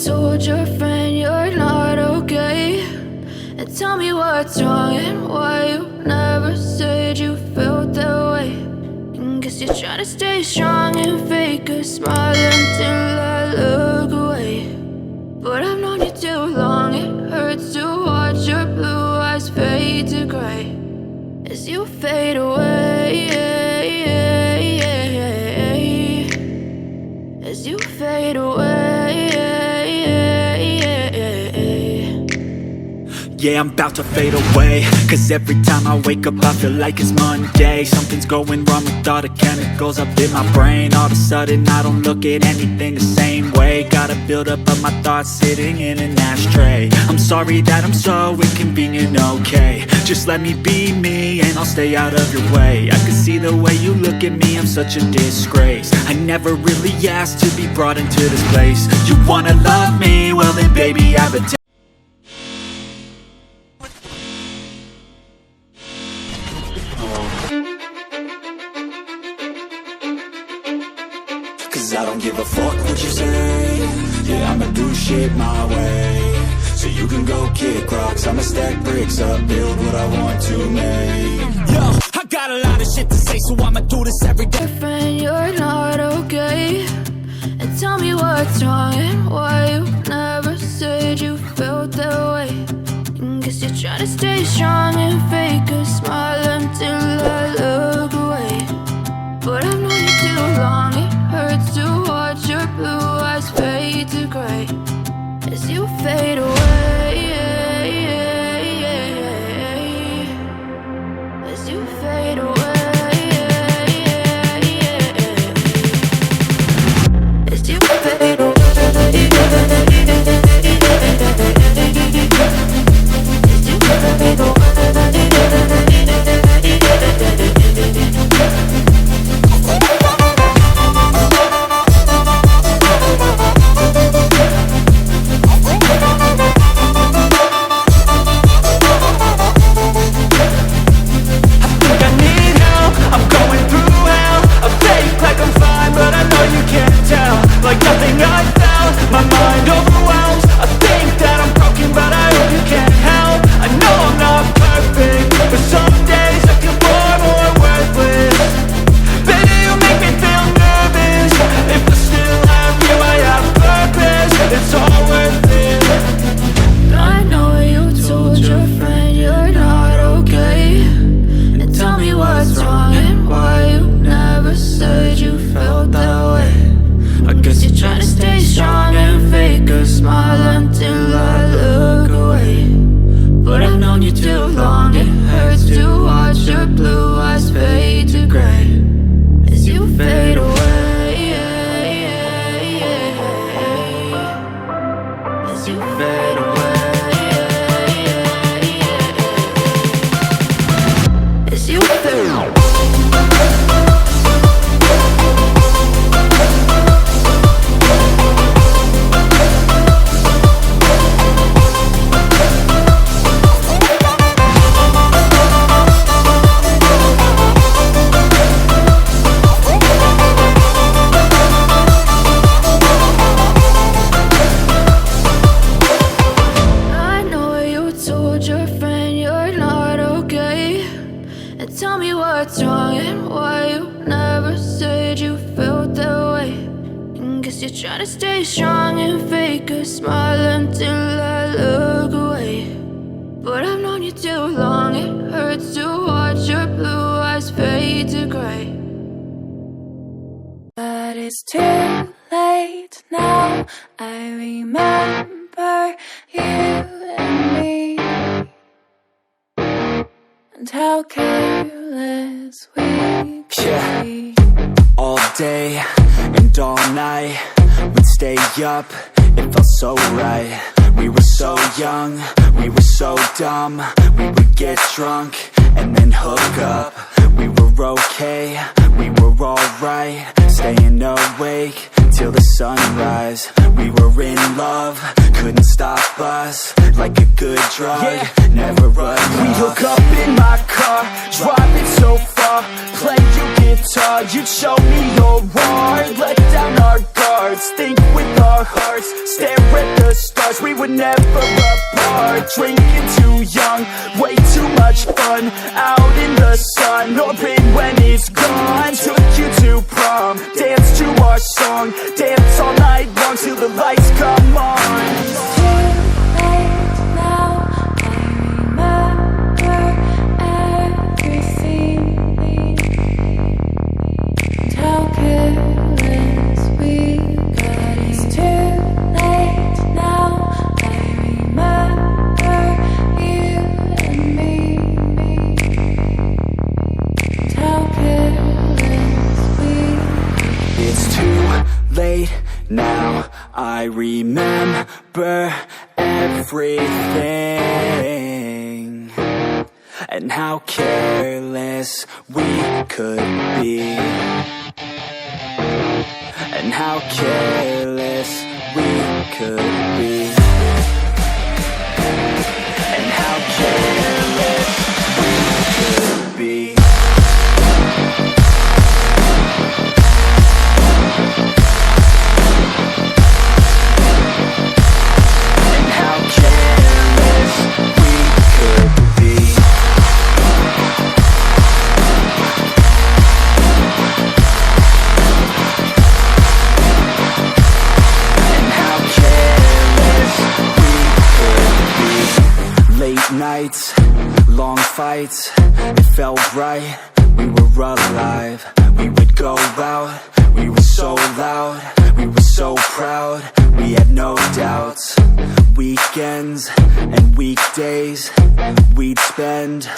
told your friend you're not okay, and tell me what's wrong and why you never said you felt that way. And guess you're trying to stay strong and fake a smile until I look away. But I've known you too long, it hurts to watch your blue eyes fade to gray as you fade away, as you fade away. Yeah, I'm about to fade away, cause every time I wake up I feel like it's Monday. Something's going wrong with all the chemicals up in my brain. All of a sudden I don't look at anything the same way. Got a build up of my thoughts sitting in an ashtray. I'm sorry that I'm so inconvenient, okay. Just let me be me and I'll stay out of your way. I can see the way you look at me, I'm such a disgrace. I never really asked to be brought into this place. You wanna love me? Well then baby, have a Cause I don't give a fuck what you say. Yeah, I'ma do shit my way. So you can go kick rocks, I'ma stack bricks up, build what I want to make. Yo, I got a lot of shit to say, so I'ma do this every day. Friend, you're not okay, and tell me what's wrong and why you never said you felt that way. And guess you're trying to stay strong and fake a smile until I look away. But I've known you too long, it hurts to watch your blue eyes fade to gray as you fade away, as you fade away, as you fade away, as you fade away. Like nothing I found, my mind overwhelms. I think that I'm broken, but I hope you can't help. I know I'm not perfect, but some days I feel far more worthless. Baby, you make me feel nervous. If I still have you, I have purpose. It's all worth it. I know you told your friend you're not okay, and tell me what's wrong and why you never said you felt that way. I guess you're trying to stay strong and fake a smile until I look away. But I've known you too long, it hurts to watch your blue eyes fade to gray as you fade away, as you fade away, as you fade away. Tell me what's wrong and why you never said you felt that way. And guess you're trying to stay strong and fake a smile until I look away. But I've known you too long, it hurts to watch your blue eyes fade to gray. But it's too late now, I remember you and me, and how careless we could be. All day and all night, we'd stay up, it felt so right. We were so young, we were so dumb. We would get drunk and then hook up. We were okay, we were alright, staying awake till the sunrise. We were in love, couldn't stop us, like a good drug, never run. We hook up in my car, driving so far, play your guitar, you'd show me your art, let down our guards, think with our our hearts, stare at the stars. We were never apart, drinking too young, way too much fun, out in the sun, orbit when it's gone. Took you to prom, dance to our song, dance all night long till the lights come on. Now I remember everything, and how careless we could be, and how careless we could be, and how careless we could be. Nights, long fights, it felt right, we were alive. We would go out, we were so loud, we were so proud, we had no doubts. Weekends and weekdays, we'd spend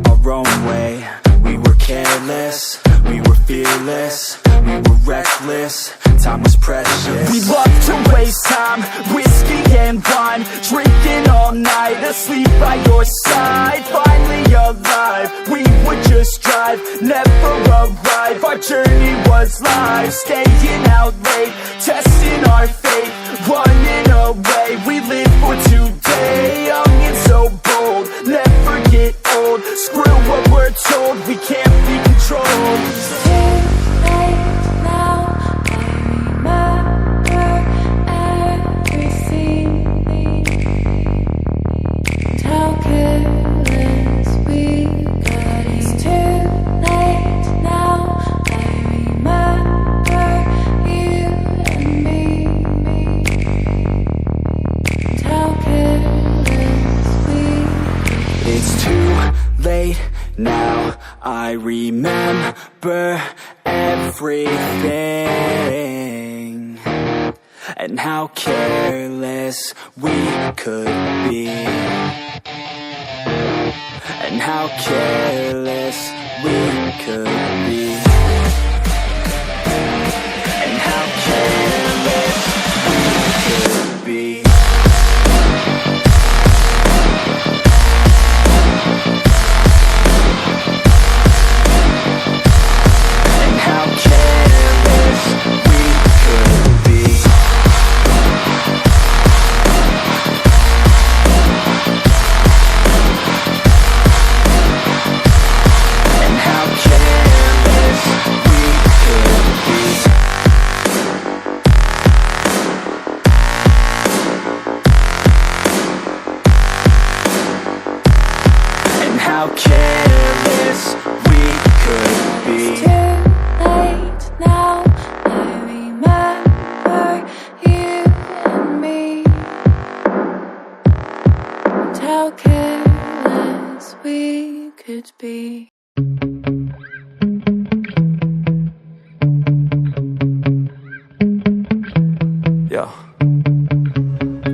our own way. We were careless, we were fearless, we were reckless, time was precious. We loved to waste time, whiskey and wine, drinking all night, asleep by your side. Finally alive, we would just drive, never arrive. Our journey was live, staying out late, testing our fate, running away. We live for today, young and so bold, never get old. Screw what we're told, we can't be controlled. Now I remember everything, and how careless we could be, and how careless we could be, and how careless we could be.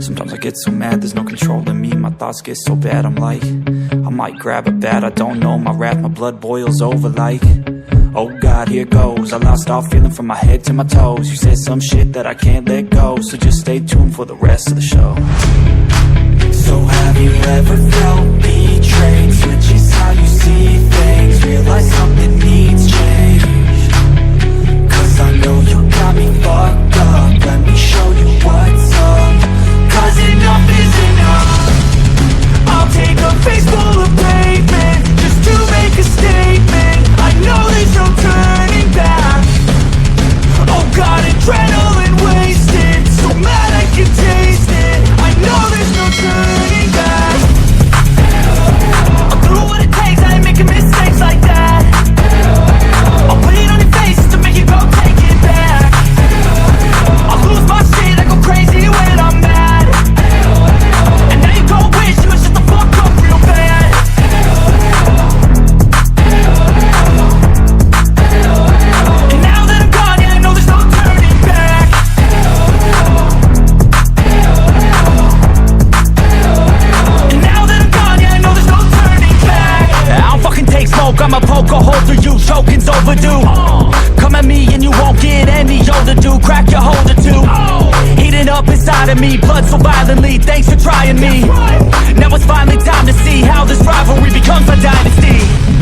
Sometimes I get so mad, there's no controlling me. My thoughts get so bad, I'm like, I might grab a bat, I don't know. My wrath, my blood boils over like, oh God, here goes. I lost all feeling from my head to my toes. You said some shit that I can't let go, so just stay tuned for the rest of the show. So have you ever felt betrayed? Switches how you see things, realize something needs change. Cause I know you got me fucked up, let me show you what's up. Cause enough is enough. I'll take a face full of pavement just to make a statement. I know there's no turning back. Oh God, adrenaline wasted, so mad inside of me, blood so violently, thanks for trying me. Now it's finally time to see how this rivalry becomes a dynasty.